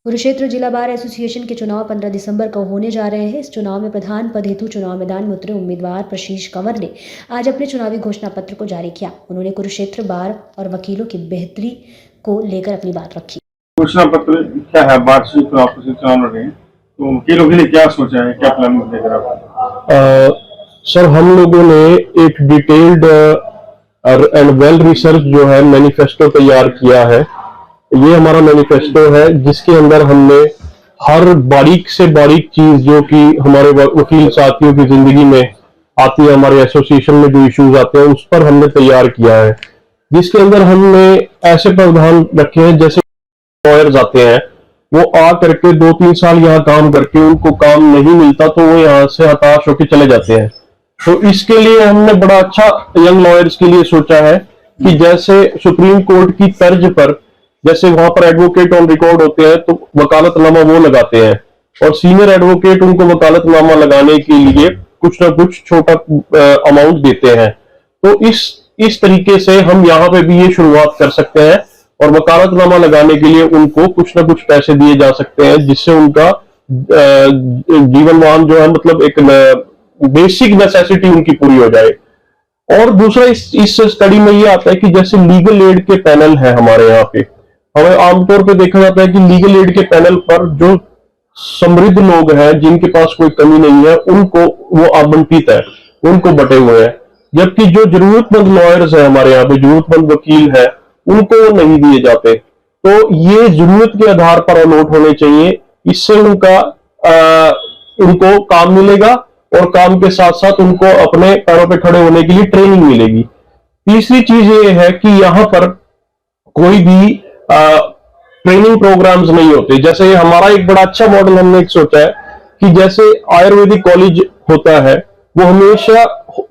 कुरुक्षेत्र जिला bar association के चुनाव 15 दिसंबर को होने जा रहे हैं। इस चुनाव में प्रधान पद हेतु चुनाव मैदान में उतरे उम्मीदवार प्रशीष कंवर ने आज अपने चुनावी घोषणा पत्र को जारी किया। उन्होंने कुरुक्षेत्र बार और वकीलों की बेहतरी को लेकर अपनी बात रखी। घोषणा पत्र क्या है? बार से चुनाव लड़ रहे हैं, तो वकीलों के लिए क्या सोचा है, क्या प्लान लेकर आप? सर, हम लोगों ने एक डिटेल्ड एंड वेल रिसर्च जो है मैनिफेस्टो तैयार किया है। ये हमारा मैनिफेस्टो है जिसके अंदर हमने हर बारीक से बारीक चीज जो कि हमारे वकील साथियों की जिंदगी में आती है, हमारे एसोसिएशन में जो इश्यूज आते हैं उस पर हमने तैयार किया है। जिसके अंदर हमने ऐसे प्रावधान रखे हैं जैसे लॉयर्स आते हैं, वो आ करके 2-3 साल यहाँ काम करके उनको काम नहीं मिलता तो वो यहाँ से हताश होकर चले जाते हैं। तो इसके लिए हमने बड़ा अच्छा यंग लॉयर्स के लिए सोचा है कि जैसे सुप्रीम कोर्ट की तर्ज पर जैसे वहां पर एडवोकेट ऑन रिकॉर्ड होते हैं तो वकालतनामा वो लगाते हैं और सीनियर एडवोकेट उनको वकालतनामा लगाने के लिए कुछ ना कुछ छोटा अमाउंट देते हैं। तो इस तरीके से हम यहाँ पे भी ये शुरुआत कर सकते हैं और वकालतनामा लगाने के लिए उनको कुछ ना कुछ पैसे दिए जा सकते हैं जिससे उनका जीवनमान जो है, मतलब एक बेसिक नेसेसिटी उनकी पूरी हो जाए। और दूसरा इस स्टडी में ये आता है कि जैसे लीगल एड के पैनल है हमारे यहाँ पे, हमें आमतौर पे देखा जाता है कि लीगल एड के पैनल पर जो समृद्ध लोग हैं जिनके पास कोई कमी नहीं है उनको वो आवंटित है, उनको बटे हुए हैं, जबकि जो जरूरतमंद लॉयर्स है हमारे यहाँ पे, जरूरतमंद वकील है, उनको वो नहीं दिए जाते। तो ये जरूरत के आधार पर अलॉट होने चाहिए, इससे उनको काम मिलेगा और काम के साथ साथ उनको अपने पैरों पे खड़े होने के लिए ट्रेनिंग मिलेगी। तीसरी चीज ये है कि यहाँ पर कोई भी ट्रेनिंग प्रोग्राम्स नहीं होते। जैसे हमारा एक बड़ा अच्छा मॉडल हमने एक सोचा है कि जैसे आयुर्वेदिक कॉलेज होता है वो हमेशा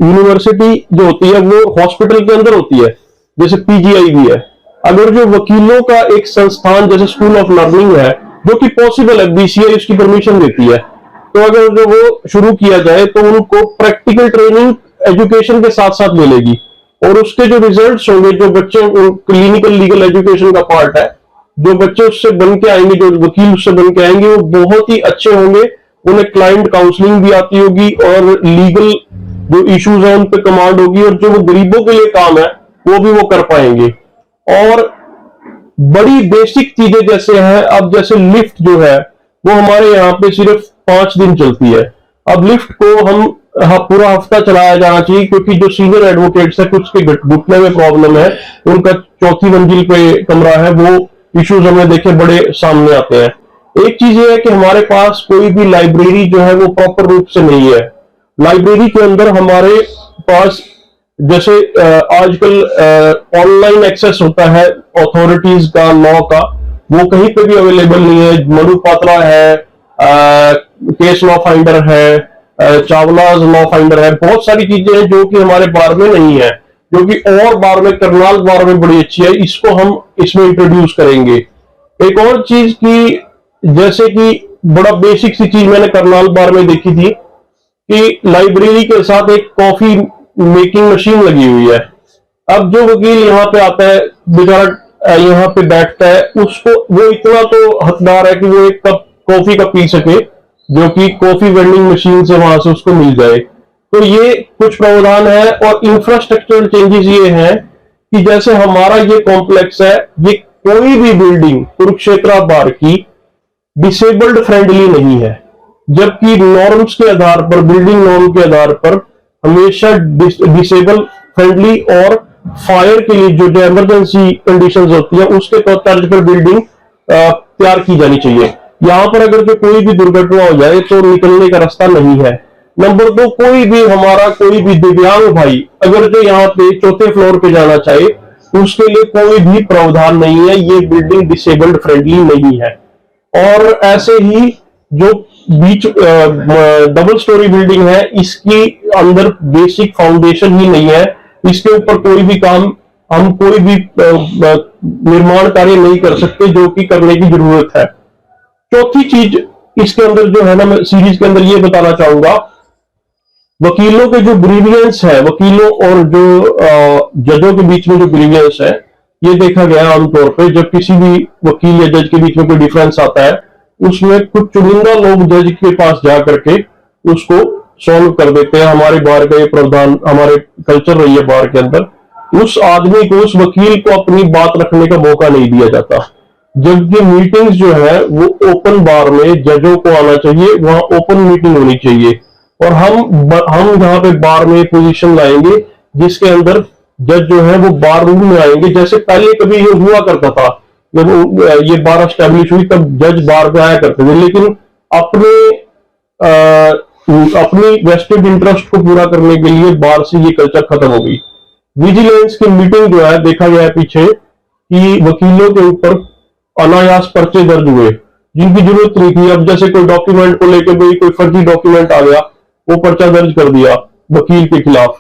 यूनिवर्सिटी जो होती है वो हॉस्पिटल के अंदर होती है, जैसे पीजीआई भी है। अगर जो वकीलों का एक संस्थान जैसे स्कूल ऑफ लर्निंग है जो कि पॉसिबल है, बीसीआई उसकी परमिशन देती है, तो अगर जो वो शुरू किया जाए तो उनको प्रैक्टिकल ट्रेनिंग एजुकेशन के साथ साथ मिलेगी और उसके जो रिजल्ट्स होंगे, जो बच्चे क्लिनिकल लीगल एजुकेशन का पार्ट है, जो बच्चे उससे बन के आएंगे, जो वकील उससे बन के आएंगे, वो बहुत ही अच्छे होंगे। उन्हें क्लाइंट काउंसलिंग भी आती होगी और लीगल जो इश्यूज है उन पर कमांड होगी और जो वो गरीबों के लिए काम है वो भी वो कर पाएंगे। और बड़ी बेसिक चीजें जैसे हैं, अब जैसे लिफ्ट जो है वो हमारे यहाँ पे सिर्फ 5 दिन चलती है। अब लिफ्ट को हम पूरा हफ्ता चलाया जाना चाहिए क्योंकि जो सीनियर एडवोकेट्स है कुछ के घुटने में प्रॉब्लम है, उनका 4थी मंजिल पे कमरा है, वो इश्यूज हमने देखे बड़े सामने आते हैं। एक चीज ये है कि हमारे पास कोई भी लाइब्रेरी जो है वो प्रॉपर रूप से नहीं है। लाइब्रेरी के अंदर हमारे पास जैसे आजकल ऑनलाइन एक्सेस होता है अथॉरिटीज का, लॉ का, वो कहीं पे भी अवेलेबल नहीं है। मनु पात्रा है, केस लॉ फाइंडर है, चावलाज लॉ फाइंडर है, बहुत सारी चीजें हैं जो कि हमारे बार में नहीं है, जो कि और बार में करनाल बार में बड़ी अच्छी है। इसको हम इसमें इंट्रोड्यूस करेंगे। एक और चीज की जैसे कि बड़ा बेसिक सी चीज मैंने करनाल बार में देखी थी कि लाइब्रेरी के साथ एक कॉफी मेकिंग मशीन लगी हुई है। अब जो वकील यहाँ पे आता है बेचारा यहाँ पे बैठता है, उसको वो इतना तो हकदार है कि वो एक कप कॉफी का पी सके जो कि कॉफी वेंडिंग मशीन से वहां से उसको मिल जाए। तो ये कुछ प्रावधान है। और इंफ्रास्ट्रक्चरल चेंजेस ये हैं कि जैसे हमारा ये कॉम्प्लेक्स है, ये कोई भी बिल्डिंग कुरुक्षेत्र बार की डिसेबल्ड फ्रेंडली नहीं है, जबकि नॉर्म्स के आधार पर, बिल्डिंग नॉर्म के आधार पर हमेशा डिसेबल फ्रेंडली और फायर के लिए जो इमरजेंसी कंडीशंस होती है उसके तर्ज पर बिल्डिंग तैयार की जानी चाहिए। यहाँ पर अगर जो कोई भी दुर्घटना हो जाए तो निकलने का रास्ता नहीं है। नंबर 2, कोई भी दिव्यांग भाई अगर जो यहाँ पे 4थे फ्लोर पे जाना चाहे उसके लिए कोई भी प्रावधान नहीं है, ये बिल्डिंग डिसेबल्ड फ्रेंडली नहीं है। और ऐसे ही जो बीच डबल स्टोरी बिल्डिंग है, इसकी अंदर बेसिक फाउंडेशन ही नहीं है, इसके ऊपर कोई भी काम, हम कोई भी निर्माण कार्य नहीं कर सकते जो कि करने की जरूरत है। चौथी चीज इसके अंदर जो है ना, मैं सीरीज के अंदर ये बताना चाहूंगा, वकीलों के जो ग्रीवियंस है, वकीलों और जो जजों के बीच में जो ग्रीवियंस है, ये देखा गया है आमतौर पे जब किसी भी वकील या जज के बीच में कोई डिफरेंस आता है, उसमें कुछ चुनिंदा लोग जज के पास जा करके उसको सॉल्व कर देते हैं। हमारे बार का ये प्रावधान, हमारे कल्चर रही है बार के अंदर, उस आदमी को, उस वकील को अपनी बात रखने का मौका नहीं दिया जाता। जबकि मीटिंग्स जो है वो ओपन बार में जजों को आना चाहिए, वहां ओपन मीटिंग होनी चाहिए। और हम यहाँ पे बार में पोजीशन लाएंगे जिसके अंदर जज जो है वो बार रूम में आएंगे। जैसे पहले कभी ये हुआ करता था, जब ये बार एस्टेब्लिश हुई तब जज बार में आया करते थे, लेकिन अपनी वेस्टेड इंटरेस्ट को पूरा करने के लिए बार से ये कल्चर खत्म हो गई। विजिलेंस की मीटिंग जो है, देखा गया है पीछे कि वकीलों के ऊपर अनायास पर्चे दर्ज हुए जिनकी जरूरत नहीं थी। अब जैसे कोई डॉक्यूमेंट को लेकर भाई कोई फर्जी डॉक्यूमेंट आ गया, वो पर्चा दर्ज कर दिया वकील के खिलाफ,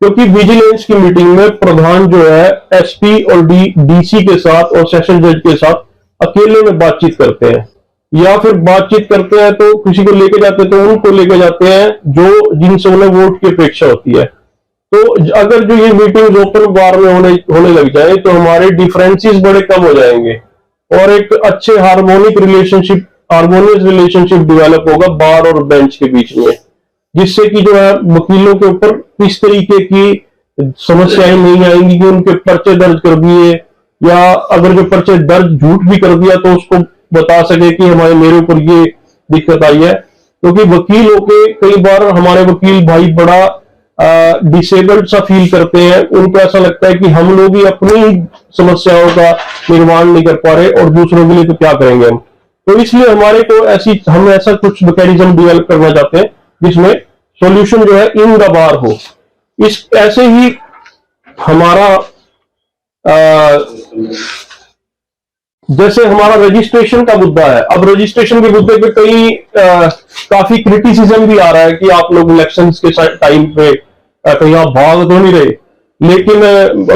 क्योंकि विजिलेंस की मीटिंग में प्रधान जो है एसपी और डीसी के साथ और सेशन जज के साथ अकेले में बातचीत करते हैं, या फिर बातचीत करते हैं तो किसी को लेके जाते हैं तो उनको लेके जाते हैं जो जिनसे उन्हें वोट की अपेक्षा होती है। तो अगर जो ये मीटिंग ओपन बार में होने लग जाए तो हमारे डिफरेंसेस बड़े कम हो जाएंगे और एक अच्छे हार्मोनियस रिलेशनशिप डेवलप होगा बार और बेंच के बीच में, जिससे कि जो है वकीलों के ऊपर किस तरीके की समस्याएं नहीं आएंगी कि उनके पर्चे दर्ज कर दिए, या अगर जो पर्चे दर्ज झूठ भी कर दिया तो उसको बता सके कि मेरे ऊपर ये दिक्कत आई है। क्योंकि वकील होके कई बार हमारे वकील भाई बड़ा डिसेबल्ड सा फील करते हैं, उनको ऐसा लगता है कि हम लोग ही अपनी समस्याओं का निर्माण नहीं कर पा रहे और दूसरों के लिए तो क्या करेंगे हम। तो इसलिए हम ऐसा कुछ मैकेनिज्म डेवलप करना चाहते हैं जिसमें सॉल्यूशन जो है इन द बार हो। इस ऐसे ही हमारा जैसे हमारा रजिस्ट्रेशन का मुद्दा है, अब रजिस्ट्रेशन के मुद्दे पे काफी क्रिटिसिज्म भी आ रहा है कि आप लोग इलेक्शंस के टाइम पे कहीं आप भाग तो नहीं रहे, लेकिन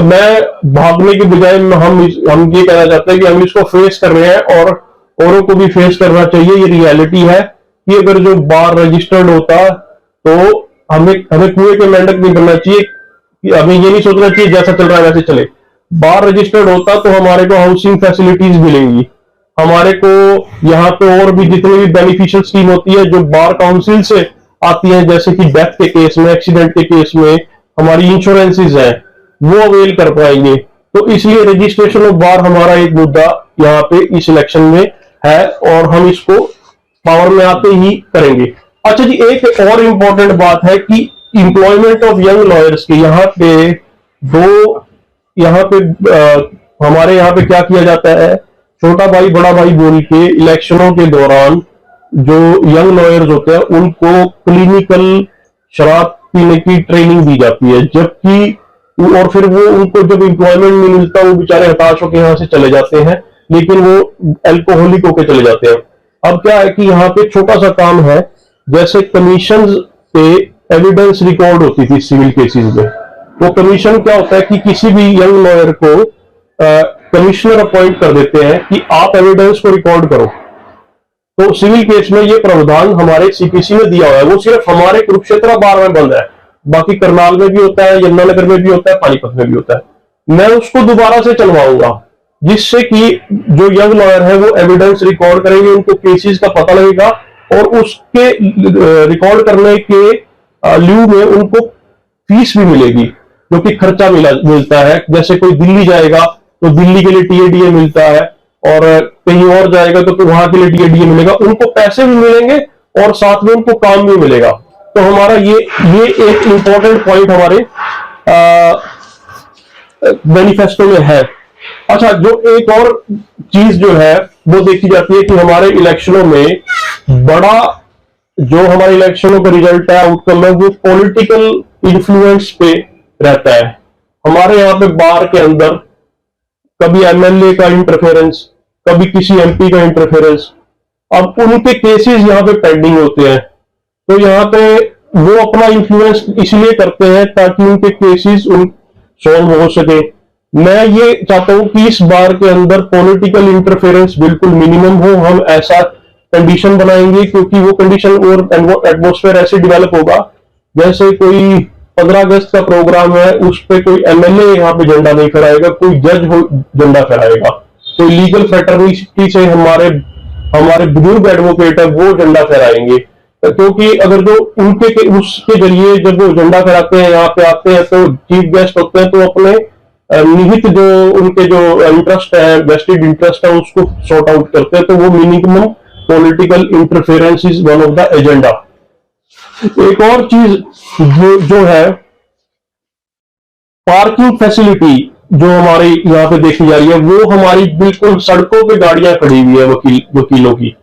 मैं भागने के बजाय हम ये कहना चाहते हैं कि हम इसको फेस कर रहे हैं और औरों को भी फेस करना चाहिए। ये रियलिटी है कि अगर जो बार रजिस्टर्ड होता तो हमें कुएं के मेंढक नहीं बनना चाहिए, हमें ये नहीं सोचना चाहिए जैसा चल रहा है वैसे चले। बार रजिस्टर्ड होता तो हमारे को हाउसिंग फैसिलिटीज मिलेंगी, हमारे को यहाँ पे और भी जितनी भी बेनिफिशियल स्कीम होती है जो बार काउंसिल से आती है, जैसे कि डेथ के केस में, एक्सीडेंट के केस में हमारी इंश्योरेंसेज है, वो अवेल कर पाएंगे। तो इसलिए रजिस्ट्रेशन ऑफ बार हमारा एक मुद्दा यहाँ पे इस इलेक्शन में है और हम इसको पावर में आते ही करेंगे। अच्छा जी, एक और इंपॉर्टेंट बात है कि इंप्लॉयमेंट ऑफ यंग लॉयर्स के हमारे यहाँ पे क्या किया जाता है, छोटा भाई बड़ा भाई बोल के इलेक्शनों के दौरान जो यंग लॉयर्स होते हैं उनको क्लिनिकल शराब पीने की ट्रेनिंग दी जाती है, जबकि और फिर वो उनको जब एम्प्लॉयमेंट नहीं मिलता वो बेचारे हताश होकर यहाँ से चले जाते हैं, लेकिन वो एल्कोहलिक होकर चले जाते हैं। अब क्या है कि यहाँ पे छोटा सा काम है, जैसे कमीशन पे एविडेंस रिकॉर्ड होती थी सिविल केसेस में, वो कमीशन क्या होता है कि किसी भी यंग लॉयर को कमिश्नर अपॉइंट कर देते हैं कि आप एविडेंस को रिकॉर्ड करो। तो सिविल केस में ये प्रावधान हमारे सीपीसी में दिया हुआ है, वो सिर्फ हमारे कुरुक्षेत्र बार में बंद है, बाकी करनाल में भी होता है, यमुनानगर में भी होता है, पानीपत में भी होता है। मैं उसको दोबारा से चलवाऊंगा जिससे कि जो यंग लॉयर है वो एविडेंस रिकॉर्ड करेंगे, उनको केसेस का पता लगेगा और उसके रिकॉर्ड करने के ल्यू में उनको फीस भी मिलेगी, जो कि खर्चा मिलता है। जैसे कोई दिल्ली जाएगा तो दिल्ली के लिए टीएडीए मिलता है और कहीं और जाएगा तो वहां के लिए टीएडीए मिलेगा, उनको पैसे भी मिलेंगे और साथ में उनको काम भी मिलेगा। तो हमारा ये एक इंपॉर्टेंट पॉइंट हमारे मैनिफेस्टो में है। अच्छा, जो एक और चीज जो है वो देखी जाती है कि हमारे इलेक्शनों में जो हमारे इलेक्शनों का रिजल्ट है, आउटकम है, वो पॉलिटिकल इन्फ्लुएंस पे रहता है। हमारे यहाँ पे बार के अंदर कभी एमएलए का इंटरफेरेंस, कभी किसी एमपी का इंटरफेरेंस, अब उनके केसेस यहाँ पे पेंडिंग होते हैं, तो यहाँ पे वो अपना इन्फ्लुएंस इसलिए करते हैं ताकि उनके केसेस सॉल्व हो सके। मैं ये चाहता हूं कि इस बार के अंदर पॉलिटिकल इंटरफेरेंस बिल्कुल मिनिमम हो, हम ऐसा कंडीशन बनाएंगे क्योंकि वो कंडीशन और एटमॉस्फेयर ऐसे डेवलप होगा जैसे कोई 15 अगस्त का प्रोग्राम है, उस पे कोई एमएलए यहाँ पे झंडा नहीं फहराएगा, कोई जज हो झंडा फहराएगा, कोई लीगल फ्रेटर्निटी से हमारे बुजुर्ग एडवोकेट है वो झंडा फहराएंगे। क्योंकि अगर जो उसके जरिए जब वो झंडा फहराते हैं, यहाँ पे आते हैं तो चीफ गेस्ट होते हैं, तो अपने निहित जो उनके जो इंटरेस्ट है, वेस्टेड इंटरेस्ट है, उसको सॉर्ट आउट करते हैं। तो वो minimum political interference is one of the agenda. एक और चीज जो है पार्किंग फैसिलिटी जो हमारी यहाँ पे देखी जा रही है, वो हमारी बिल्कुल सड़कों पे गाड़ियां खड़ी हुई है वकीलों की,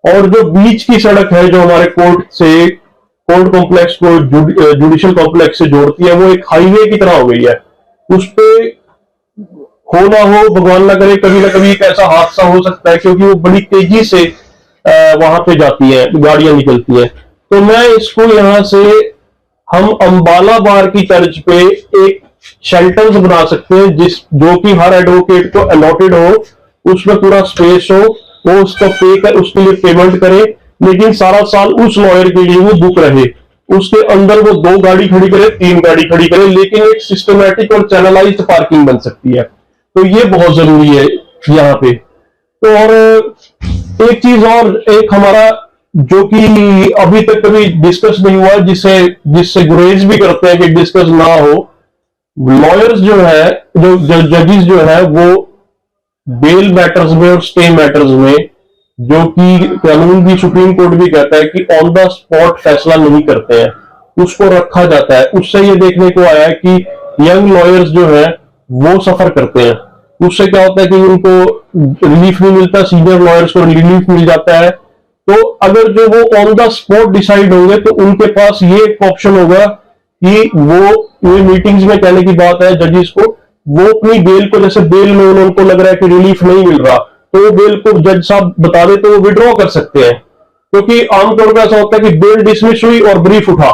और जो बीच की सड़क है जो हमारे कोर्ट कॉम्प्लेक्स को जुडिशियल कॉम्प्लेक्स से जोड़ती है, वो एक हाईवे की तरह हो गई है। उस पे हो ना हो, भगवान ना करे, कभी ना कभी एक ऐसा हादसा हो सकता है, क्योंकि वो बड़ी तेजी से वहां पे जाती है, गाड़ियां निकलती है। तो मैं इसको यहां से हम अंबाला बार की तर्ज पे एक शेल्टर्स बना सकते हैं, जो कि हर एडवोकेट को अलॉटेड हो, उसमें पूरा स्पेस हो, वो उसको उसके लिए पेमेंट करे, लेकिन सारा साल उस लॉयर के लिए वो बुक रहे। उसके अंदर वो 2 गाड़ी खड़ी करे, 3 गाड़ी खड़ी करे, लेकिन एक सिस्टमैटिक और चैनलाइज्ड पार्किंग बन सकती है। तो ये बहुत जरूरी है यहाँ पे। तो और एक चीज और, एक हमारा जो कि अभी तक कभी डिस्कस नहीं हुआ, जिससे गुरेज भी करते हैं कि डिस्कस ना हो, लॉयर्स जो है, जो जजेस जो है, वो बेल मैटर्स में और स्टे मैटर्स में, जो कि कानून भी, सुप्रीम कोर्ट भी कहता है कि ऑन द स्पॉट फैसला नहीं करते हैं, उसको रखा जाता है। उससे ये देखने को आया है कि यंग लॉयर्स जो है वो सफर करते हैं। उससे क्या होता है कि उनको रिलीफ नहीं मिलता, सीनियर लॉयर्स को रिलीफ मिल जाता है। तो अगर जो वो ऑन द स्पॉट डिसाइड होंगे तो उनके पास ये एक ऑप्शन होगा कि वो, ये मीटिंग्स में कहने की बात है जजेस को, वो अपनी बेल को, जैसे बेल में उनको लग रहा है कि रिलीफ नहीं मिल रहा, तो वो बेल को जज साहब बता दे तो वो विड्रॉ कर सकते हैं। क्योंकि आमतौर पर ऐसा होता है कि बेल डिसमिस हुई और ब्रीफ उठा,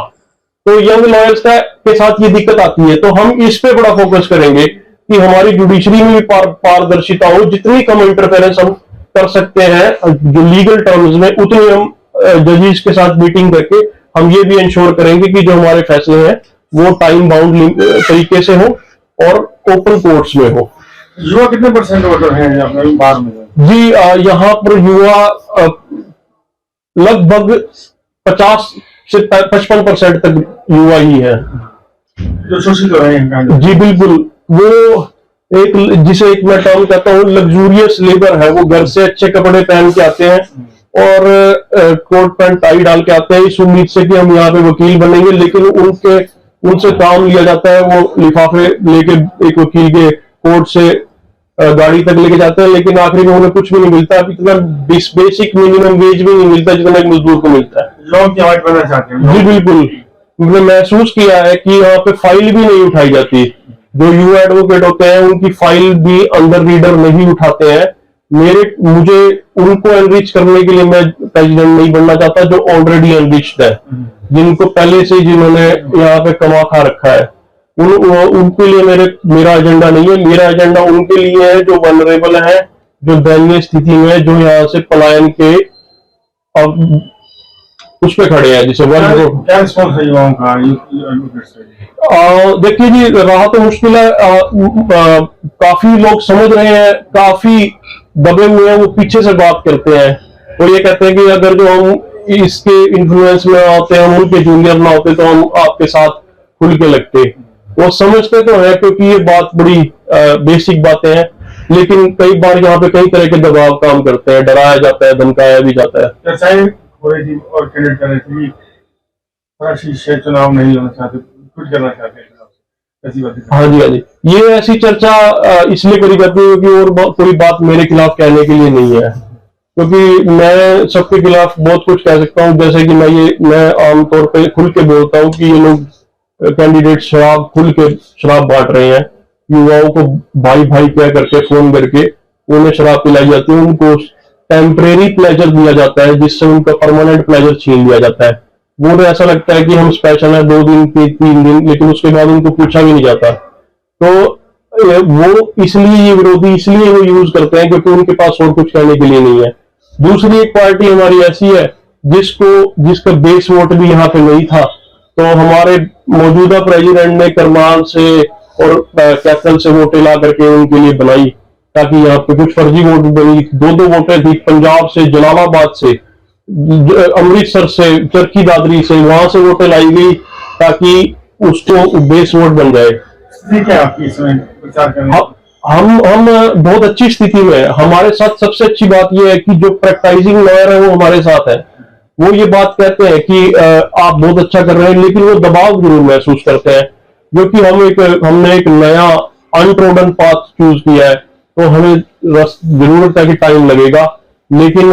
तो यंग लॉयर्स के साथ ये दिक्कत आती है। तो हम इस पे बड़ा फोकस करेंगे कि हमारी जुडिशरी में भी पारदर्शिता हो, जितनी कम इंटरफेरेंस हम कर सकते हैं जो लीगल टर्म्स में, उतनी हम जजेस के साथ मीटिंग करके हम ये भी इंश्योर करेंगे कि जो हमारे फैसले हैं वो टाइम बाउंड तरीके से हो और ओपन कोर्ट्स में हो। युवा कितने परसेंट वोटर हैं यहाँ बाहर में? जी, यहाँ पर युवा लगभग 50 से 55% तक युवा ही है जो शोषित हो रहे हैं। जी बिल्कुल, वो जिसे एक मैं टर्म कहता हूँ लग्जूरियस लेबर है। वो घर से अच्छे कपड़े पहन के आते हैं और कोट पैंट टाई डाल के आते हैं इस उम्मीद से कि हम यहाँ पे वकील बनेंगे, लेकिन उनसे काम लिया जाता है। वो लिफाफे लेके एक वकील के कोर्ट से गाड़ी तक लेके जाते हैं, लेकिन आखिरी में उन्हें कुछ भी नहीं मिलता। इतना बेसिक मिनिमम वेज भी नहीं मिलता जितना एक मजदूर को मिलता है। लोग क्या बनना चाहते हैं? जी बिल्कुल, मैंने महसूस किया है कि यहाँ पे फाइल भी नहीं उठाई जाती। जो युवा एडवोकेट होते हैं उनकी फाइल भी अंडर रीडर नहीं उठाते हैं। मुझे उनको एनरिच करने के लिए मैं प्रेसिडेंट नहीं बनना चाहता जो ऑलरेडी एनरिच्ड है, जिनको पहले से जिन्होंने यहाँ पे कमा खा रखा है। उनके लिए मेरा एजेंडा नहीं है। मेरा एजेंडा उनके लिए है जो वनरेबल है, जो दयनीय स्थिति में, जो यहाँ से पलायन के उस पे खड़े हैं, जिसे क्या रिस्पॉन्स है युवाओं का? देखिए जी, रहा तो मुश्किल है। काफी लोग समझ रहे हैं, काफी दबे हुए हैं, वो पीछे से बात करते हैं और ये कहते हैं कि अगर जो हम इसके इन्फ्लुएंस में आते हैं, हम उनके जूनियर ना होते तो हम आपके साथ खुल के लगते। वो समझते तो है क्योंकि ये बात बड़ी बेसिक बातें हैं, लेकिन कई बार यहाँ पे कई तरह के दबाव काम करते हैं, डराया जाता है, धमकाया भी जाता है। हो रही थी और कैंडिडेट कर रहे थे चुनाव नहीं होना चाहते, कुछ करना चाहते हैं, ऐसी बात? हाँ जी, हाँ जी, ये ऐसी चर्चा इसलिए करी जाती है कि और कोई बात मेरे खिलाफ कहने के लिए नहीं है, क्योंकि मैं सबके खिलाफ बहुत कुछ कह सकता हूँ। जैसे कि मैं आमतौर पे खुल के बोलता हूँ कि ये लोग कैंडिडेट खुल के शराब बांट रहे हैं। युवाओं को भाई भाई कह करके फोन करके उन्हें शराब पिलाई जाती है, उनको टेम्परेरी प्लेजर दिया जाता है, जिससे उनका परमानेंट प्लेजर छीन लिया जाता है। वो तो ऐसा लगता है कि हम स्पेशल है 2 दिन के 3 दिन, लेकिन उसके बाद उनको पूछा भी नहीं जाता। तो वो इसलिए ये विरोधी इसलिए वो यूज करते हैं क्योंकि उनके पास और कुछ कहने के लिए नहीं है। दूसरी एक पार्टी हमारी ऐसी है जिसका बेस वोट भी यहाँ पे नहीं था, तो हमारे मौजूदा प्रेसिडेंट ने करमान से और कैथल से वोटें ला करके उनके लिए बनाई, ताकि यहाँ पे कुछ फर्जी वोट बनी। दो वोटें थी पंजाब से, जलालाबाद से, अमृतसर से, चरखी दादरी से, वहां से वोटें लाई गई ताकि उसको बेस वोट बन जाए। ठीक है, आपकी इसमें विचार करें। हम बहुत अच्छी स्थिति में हैं। हमारे साथ सबसे अच्छी बात यह है कि जो प्रैक्टिसिंग लॉयर है वो हमारे साथ है। वो ये बात कहते हैं कि आप बहुत अच्छा कर रहे हैं, लेकिन वो दबाव जरूर महसूस करते हैं, क्योंकि हमने एक नया अनट्रोडन पाथ चूज किया है, तो हमें जरूरत है कि टाइम लगेगा, लेकिन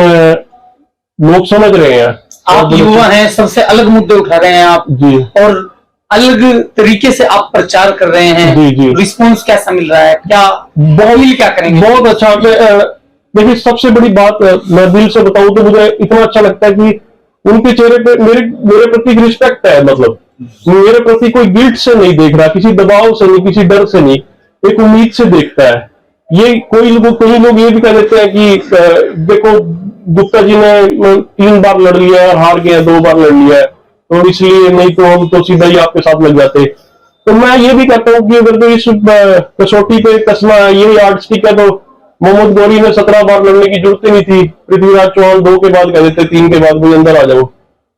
लोग समझ रहे हैं। आप युवा हैं, सबसे अलग मुद्दे उठा रहे हैं आप जी, और अलग तरीके से आप प्रचार कर रहे हैं। जी जी, रिस्पॉन्स कैसा मिल रहा है, क्या बहुत क्या करेंगे? बहुत अच्छा। देखिए, सबसे बड़ी बात मैं दिल से बताऊं तो मुझे इतना अच्छा लगता है कि उनके चेहरे पे मेरे प्रति एक रिस्पेक्ट है। मतलब मेरे प्रति कोई गिल्ट से नहीं देख रहा, किसी दबाव से नहीं, किसी डर से नहीं, एक उम्मीद से देखता है। ये कई लोग ये भी कह देते हैं कि देखो गुप्ता जी ने 3 बार लड़ लिया है, हार गए, 2 बार लड़ लिया है, तो इसलिए नहीं तो हम तो सीधा ही आपके साथ लग जाते। तो मैं ये भी कहता हूँ कि अगर तो इस कसौटी पे कसना ये यार्डस्टिक है, तो मोहम्मद गौरी ने 17 बार लड़ने की जरूरत ही नहीं थी। पृथ्वीराज चौहान 2 के बाद कह देते, 3 के बाद भी अंदर आ जाओ।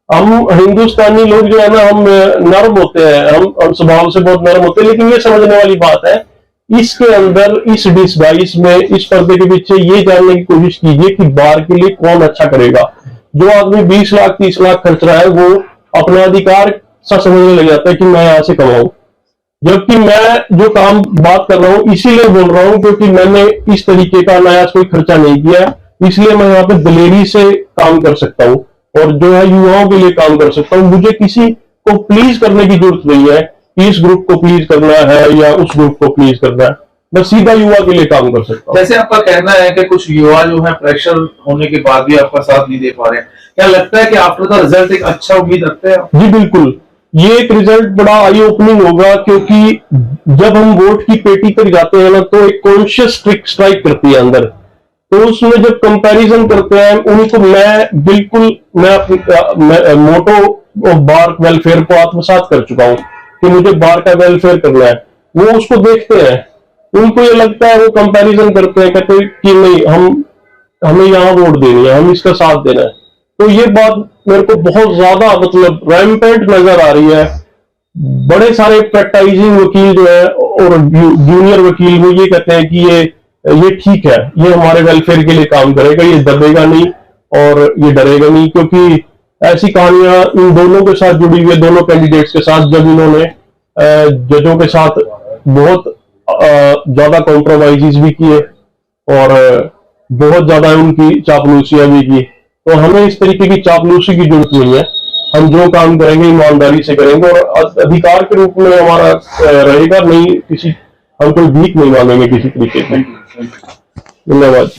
हम हिंदुस्तानी लोग जो है ना, हम नर्म होते हैं, हम स्वभाव से बहुत नर्म होते हैं, लेकिन ये समझने वाली बात है, इसके अंदर, इस डिस्गाइज में, इस पर्दे के पीछे ये जानने की कोशिश कीजिए कि बार के लिए कौन अच्छा करेगा। जो आदमी 20 लाख 30 लाख खर्च रहा है, वो अपना अधिकार सा समझने लग जाता है कि मैं यहां से कमाऊं, जबकि मैं जो काम बात कर रहा हूं इसीलिए बोल रहा हूं क्योंकि मैंने इस तरीके का नया कोई खर्चा नहीं किया, इसलिए मैं यहाँ पे दिलेरी से काम कर सकता हूँ और जो है युवाओं के लिए काम कर सकता हूँ। मुझे किसी को प्लीज करने की जरूरत नहीं है कि इस ग्रुप को प्लीज करना है या उस ग्रुप को प्लीज करना है, मैं सीधा युवा के लिए काम कर सकता हूँ। जैसे आपका कहना है कि कुछ युवा जो है प्रेशर होने के बाद भी आपका साथ नहीं दे पा रहे हैं, क्या लगता है कि आफ्टर द रिजल्ट एक अच्छा उम्मीद रखते हैं? जी बिल्कुल, ये एक रिजल्ट बड़ा आई ओपनिंग होगा, क्योंकि जब हम वोट की पेटी तक जाते हैं ना, तो एक कॉन्शियस स्ट्राइक करती है अंदर, तो उसमें जब कंपैरिजन करते हैं उनको, मैं अपनी मोटो बार वेलफेयर को आत्मसात कर चुका हूं कि मुझे बार का वेलफेयर करना है। वो उसको देखते हैं, उनको ये लगता है, वो कंपैरिजन करते हैं, कहते हैं कि नहीं, हमें यहाँ वोट देनी है, हम इसका साथ देना है। तो ये बात मेरे को बहुत ज्यादा मतलब रैम्पेंट नजर आ रही है। बड़े सारे प्रैक्टिसिंग वकील जो है और जूनियर वकील, वो ये कहते हैं कि ये ठीक है, ये हमारे वेलफेयर के लिए काम करेगा, ये दबेगा नहीं और ये डरेगा नहीं, क्योंकि ऐसी कहानियां इन दोनों के साथ जुड़ी हुई है, दोनों कैंडिडेट्स के साथ, जब इन्होंने जजों के साथ बहुत ज्यादा कॉम्प्रोमाइजेस भी किए और बहुत ज्यादा उनकी चापलूसियां भी की। तो हमें इस तरीके की चापलूसी की जरूरत नहीं है, हम जो काम करेंगे ईमानदारी से करेंगे और अधिकार के रूप में हमारा रहेगा, नहीं किसी, हम कोई भीख नहीं मांगेंगे किसी तरीके से। धन्यवाद।